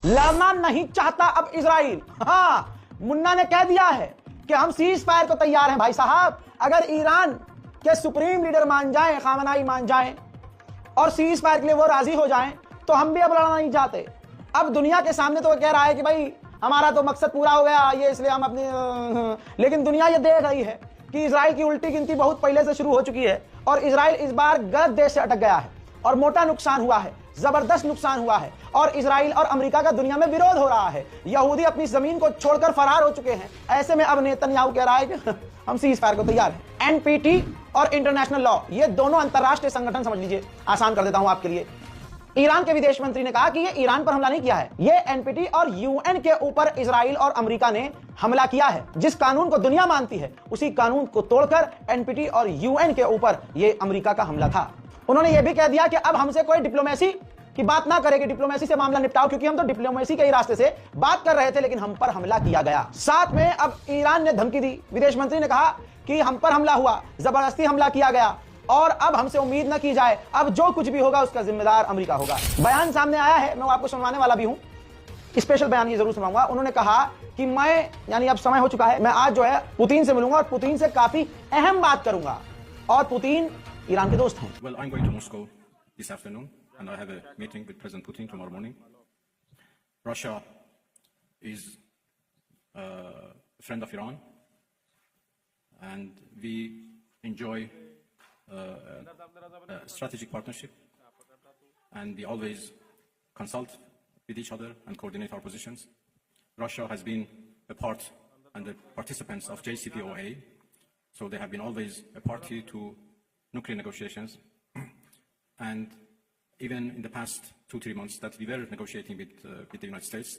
लड़ना नहीं चाहता अब इजराइल। हाँ, मुन्ना ने कह दिया है कि हम सीज फायर को तैयार हैं। भाई साहब, अगर ईरान के सुप्रीम लीडर मान जाएं, खामनाई मान जाएं और सीज फायर के लिए वो राजी हो जाएं, तो हम भी अब लड़ना नहीं चाहते। अब दुनिया के सामने तो कह रहा है कि भाई हमारा तो मकसद पूरा हो गया, ये इसलिए हम अपनी, लेकिन दुनिया ये देख रही है कि इजराइल की उल्टी गिनती बहुत पहले से शुरू हो चुकी है और इजराइल इस बार गलत देश से अटक गया है और मोटा नुकसान हुआ है, जबरदस्त नुकसान हुआ है और इजराइल और अमेरिका का दुनिया में विरोध हो रहा है। यहूदी अपनी जमीन को छोड़कर फरार हो चुके हैं। ऐसे में अब नेतन्याहू कह रहा है कि हम सीज फायर को तैयार हैं। एनपीटी और इंटरनेशनल लॉ, ये दोनों अंतरराष्ट्रीय संगठन, समझ लीजिए, आसान कर देता हूं आपके लिए। ईरान के विदेश मंत्री ने कहा कि ये ईरान पर हमला नहीं किया है, ये एनपीटी और यूएन के ऊपर इजराइल और अमेरिका ने हमला किया है। जिस कानून को दुनिया मानती है उसी कानून को तोड़कर एनपीटी और यूएन के ऊपर ये अमेरिका का हमला था। उन्होंने ये भी कह दिया कि अब हमसे कोई डिप्लोमेसी की बात ना करे कि डिप्लोमेसी से मामला निपटाओ, क्योंकि हम तो डिप्लोमेसी के ही रास्ते से बात कर रहे थे, लेकिन हम पर हमला किया गया। साथ में अब ईरान ने धमकी दी। विदेश मंत्री ने कहा कि हम पर हमला हुआ, जबरदस्ती हमला किया गया और अब हमसे उम्मीद न की जाए, अब जो कुछ भी होगा उसका जिम्मेदार अमेरिका होगा। बयान सामने आया है, मैं आपको सुनवाने वाला भी हूं, स्पेशल बयान ये जरूर सुनाऊंगा। उन्होंने कहा कि मैं, यानी अब समय हो चुका है, मैं आज जो है पुतिन से मिलूंगा और पुतिन से काफी अहम बात करूंगा और पुतिन ईरान के दोस्त हैं। Well, I'm going to Moscow this afternoon and I have a meeting with President Putin tomorrow morning. Russia is a friend of Iran and we enjoy a strategic partnership and we always consult with each other and coordinate our positions. Russia has been a part and the participants of JCPOA, so they have been always a party to nuclear negotiations and even in the past 2-3 months that we were negotiating with the United States.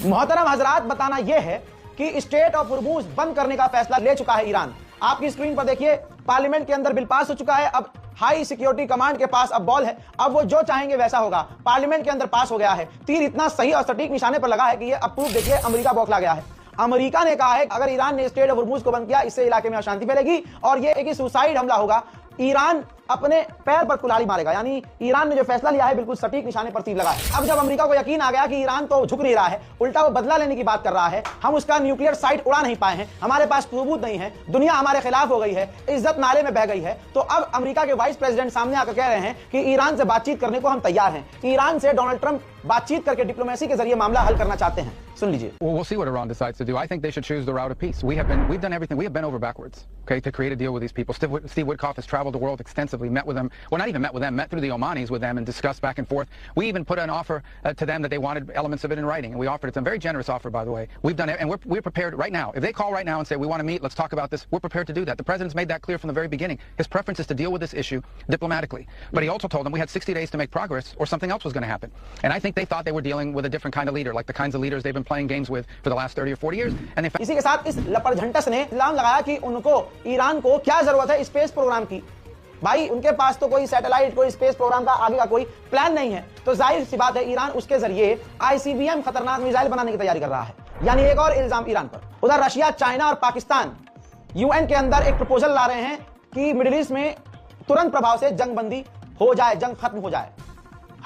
मोहतरम हजरात, बताना यह है कि state of हुर्मुज बंद करने का फैसला ले चुका है ईरान। आपकी स्क्रीन पर देखिए, पार्लियामेंट के अंदर बिल पास हो चुका है। अब हाई सिक्योरिटी कमांड के पास अब बॉल है, अब वो जो चाहेंगे वैसा होगा। पार्लियामेंट के अंदर पास हो गया है, तीर इतना सही और सटीक निशाने पर लगा है कि ये अप्रूव, देखिए, अमेरिका बौखला गया है। अमेरिका ने कहा है अगर ईरान ने स्टेट ऑफ हुर्मुज को बंद किया, इससे इलाके में अशांति फैलेगी और ये एक सुसाइड हमला होगा। ईरान अपने पैर पर कुल्हाड़ी मारेगा, यानी ईरान ने जो फैसला लिया है बिल्कुल सटीक निशाने पर तीर लगा है। अब जब अमेरिका को यकीन आ गया कि ईरान तो झुक नहीं रहा है, उल्टा वो बदला लेने की बात कर रहा है, हम उसका न्यूक्लियर साइट उड़ा नहीं पाए हैं, हमारे पास सबूत नहीं है, दुनिया हमारे खिलाफ हो गई है, इज्जत नाले में बह गई है, तो अब अमेरिका के वाइस प्रेसिडेंट सामने आकर कह रहे हैं कि ईरान से बातचीत करने को हम तैयार हैं। ईरान से डोनाल्ड ट्रंप बातचीत करके डिप्लोमेसी के जरिए मामला हल करना चाहते हैं। सुन लीजिए। Well, we'll see what Iran decides to do. I think they should choose the route of peace. We've done everything. We have been over backwards, okay, to create a deal with these people. Steve Witkoff has traveled the world extensively, met with them. Well, not even met with them, met through the Omanis with them and discussed back and forth. We even put an offer to them that they wanted elements of it in writing, and we offered it. It's a very generous offer, by the way. We've done it, and we're prepared right now. If they call right now and say, we want to meet, let's talk about this, we're prepared to do that. The president's made that clear from the very beginning. His preference is to deal with this issue diplomatically. But he also told them we had 60 days to make progress or something else was going to happen. And I think they thought they were dealing with a different kind of leader, like the kinds of leaders they've been playing games with for the last 30 or 40 years. And they इसी के साथ इस लपड़झंटस ने इल्जाम लगाया कि उनको, Iran को क्या जरूरत है स्पेस प्रोग्राम की। भाई उनके पास तो कोई सैटेलाइट, कोई स्पेस प्रोग्राम का आगे का कोई प्लान नहीं है, तो जाहिर सी बात है ईरान उसके जरिए आईसीबीएम खतरनाक मिसाइल बनाने की तैयारी कर रहा है। यानी एक और इल्जाम ईरान पर। उधर रशिया, चाइना और पाकिस्तान यूएन के अंदर एक प्रपोजल ला रहे हैं कि मिडिल ईस्ट में तुरंत प्रभाव से जंग बंदी हो जाए, जंग खत्म हो जाए।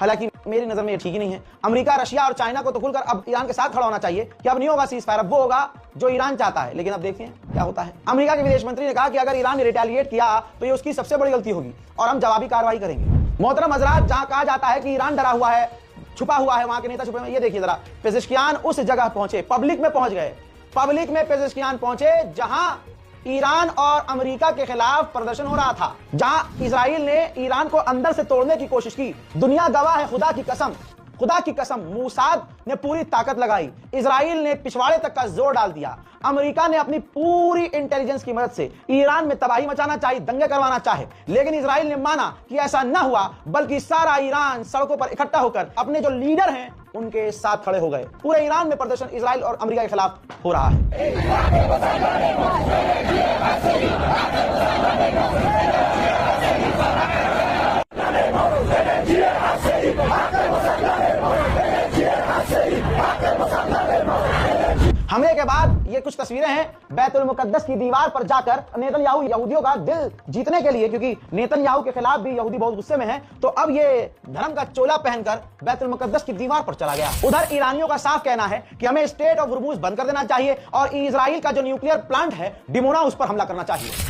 हालांकि मेरी नजर में ये ठीक ही नहीं है। अमेरिका, रशिया और चाइना को तो खुलकर अब ईरान के साथ खड़ा होना चाहिए कि अब नहीं होगा सीज फायर, अब वो होगा जो ईरान चाहता है। लेकिन अब देखिए क्या होता है। अमेरिका के विदेश मंत्री ने कहा कि अगर ईरान ने रिटेलिएट किया तो ये उसकी सबसे बड़ी गलती होगी और हम जवाबी कार्रवाई करेंगे। मोहतरम हजरात, जहां कहा जाता है कि ईरान डरा हुआ है, छुपा हुआ है, वहां के नेता छुपे हुए, ये देखिए जरा, पेजेश्कियान उस जगह पहुंचे, पब्लिक में पहुंच गए, पब्लिक में पेजेश्कियान पहुंचे जहां ईरान और अमेरिका के खिलाफ प्रदर्शन हो रहा था, जहां इजराइल ने ईरान को अंदर से तोड़ने की कोशिश की। दुनिया गवाह है, खुदा की कसम, खुदा की कसम, मूसाद ने पूरी ताकत लगाई, इजराइल ने पिछवाड़े तक का जोर डाल दिया। अमेरिका ने अपनी पूरी इंटेलिजेंस की मदद से ईरान में तबाही मचाना चाही, दंगे करवाना चाहे, लेकिन इजराइल ने माना कि ऐसा न हुआ, बल्कि सारा ईरान सड़कों पर इकट्ठा होकर अपने जो लीडर हैं उनके साथ खड़े हो गए। पूरे ईरान में प्रदर्शन इजराइल और अमेरिका के खिलाफ हो रहा है। हमले के बाद ये कुछ तस्वीरें हैं बैतुल मुकद्दस की दीवार पर जाकर नेतन्याहू यहूदियों का दिल जीतने के लिए, क्योंकि नेतन्याहू के खिलाफ भी यहूदी बहुत गुस्से में हैं, तो अब ये धर्म का चोला पहनकर बैतुल मुकद्दस की दीवार पर चला गया। उधर ईरानियों का साफ कहना है कि हमें स्टेट ऑफ हुर्मुज़ बंद कर देना चाहिए और इजराइल का जो न्यूक्लियर प्लांट है डिमोना, उस पर हमला करना चाहिए।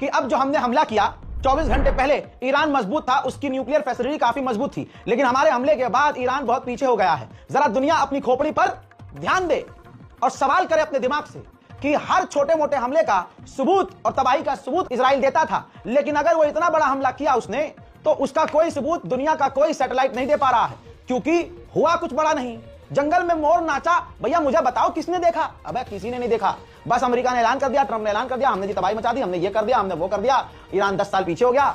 कि अब जो हमने हमला किया 24 घंटे पहले ईरान मजबूत था, उसकी न्यूक्लियर फैसिलिटी काफी मजबूत थी, लेकिन हमारे हमले के बाद ईरान बहुत पीछे हो गया है। जरा दुनिया अपनी खोपड़ी पर ध्यान दे और सवाल करे अपने दिमाग से कि हर छोटे मोटे हमले का सबूत और तबाही का सबूत इजराइल देता था, लेकिन अगर वो इतना बड़ा हमला किया उसने, तो उसका कोई सबूत दुनिया का कोई सैटेलाइट नहीं दे पा रहा है, क्योंकि हुआ कुछ बड़ा नहीं। जंगल में मोर नाचा, भैया मुझे बताओ किसने देखा? अबे किसी ने नहीं देखा। बस अमेरिका ने ऐलान कर दिया, ट्रंप ने ऐलान कर दिया, हमने जी तबाही मचा दी, हमने ये कर दिया, हमने वो कर दिया, ईरान 10 साल पीछे हो गया।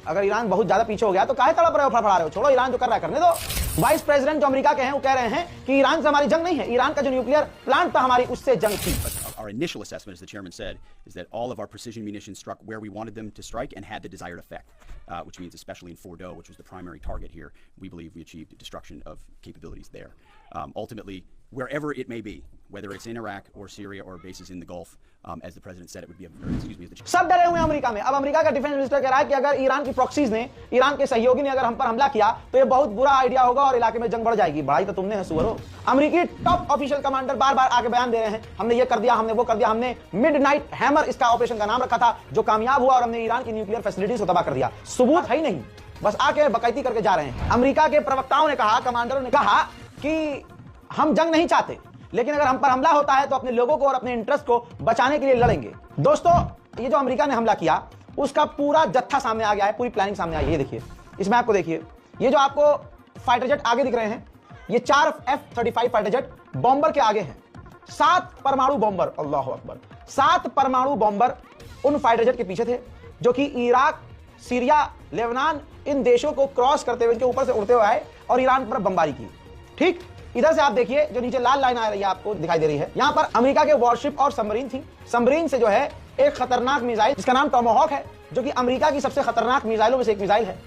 अगर ईरान बहुत ज्यादा पीछे हो गया तो काहे तड़प रहे हो, फड़फड़ा रहे हो? छोड़ो, ईरान जो कर रहा है करने दो। वाइस प्रेसिडेंट जो अमेरिका के हैं वो कह रहे हैं कि ईरान से हमारी जंग नहीं है, ईरान का जो न्यूक्लियर प्लांट था हमारी उससे जंग थी। Our initial assessment, as the chairman said, is that all of our precision munitions struck where we wanted them to strike and had the desired effect, which means especially in Fordo, which was the primary target here, we believe we achieved destruction of capabilities there. Ultimately, wherever it may be, whether it's in Iraq or Syria or bases in the Gulf, as the president said, it would be सब डरे हुए हैं America में। अब America का defence minister कह रहा है कि अगर ईरान की प्रॉक्सीज ने, ईरान के सहयोगी ने अगर हम पर हमला किया तो ये बहुत बुरा आइडिया होगा और इलाके में जंग बढ़ जाएगी। बढ़ाई तो तुमने है सुअरो। अमेरिकी टॉप ऑफिशियल कमांडर बार बार आके बयान दे रहे हैं, हमने ये कर दिया, हमने वो कर दिया, हमने मिडनाइट हैमर इसका ऑपरेशन का नाम रखा था, जो कामयाब हुआ और हमने ईरान की न्यूक्लियर फैसिलिटीज को तबाह कर दिया। सबूत है ही नहीं, बस आके बकैती करके जा रहे हैं। अमेरिका के प्रवक्ताओं ने कहा, कमांडरों ने कहा कि हम जंग नहीं चाहते, लेकिन अगर हम पर हमला होता है तो अपने लोगों को और अपने इंटरेस्ट को बचाने के लिए लड़ेंगे। दोस्तों, ये जो अमेरिका ने हमला किया उसका पूरा जत्था सामने आ गया है, पूरी प्लानिंग सामने आई है। ये देखिए, इसमें आपको देखिए, ये जो आपको फाइटर जेट आगे दिख रहे हैं, ये 4 F-35 फाइटर जेट बॉम्बर के आगे हैं। 7 परमाणु बॉम्बर, अल्लाह अकबर, 7 परमाणु बॉम्बर उन फाइटर जेट के पीछे थे, जो कि इराक, सीरिया, लेबनान, इन देशों को क्रॉस करते हुए इनके ऊपर से उड़ते हुए आए और ईरान पर बमबारी की। ठीक इधर से आप देखिए, जो नीचे लाल लाइन आ रही है आपको दिखाई दे रही है, यहां पर अमेरिका के वॉरशिप और सबमरीन थी। सबमरीन से जो है एक खतरनाक मिसाइल जिसका नाम टॉमाहॉक है, जो कि अमेरिका की सबसे खतरनाक मिसाइलों में से एक मिसाइल है,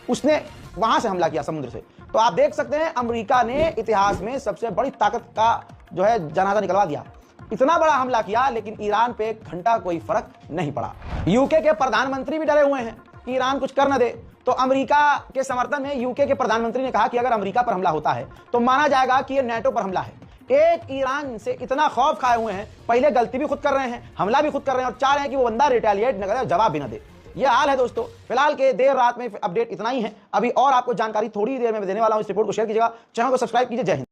उसने वहां से हमला किया समुद्र से। तो आप देख सकते हैं अमेरिका ने इतिहास में सबसे बड़ी ताकत का जो है जनाजा निकलवा दिया। इतना बड़ा हमला किया, लेकिन ईरान पे एक घंटा कोई फर्क नहीं पड़ा। यूके के प्रधानमंत्री भी डरे हुए हैं कि ईरान कुछ कर न दे। तो अमेरिका के समर्थन में यूके के प्रधानमंत्री ने कहा कि अगर अमेरिका पर हमला होता है तो माना जाएगा कि यह नेटो पर हमला है। एक ईरान से इतना खौफ खाए हुए हैं, पहले गलती भी खुद कर रहे हैं, हमला भी खुद कर रहे हैं और चाह रहे हैं कि वो बंदा रिटेलिएट न करे, जवाब भी न दे। ये हाल है दोस्तों। फिलहाल के देर रात में अपडेट इतना ही है। अभी और आपको जानकारी थोड़ी देर में देने वाला हूं। इस रिपोर्ट को शेयर कीजिएगा, चैनल को सब्सक्राइब कीजिए। जय हिंद।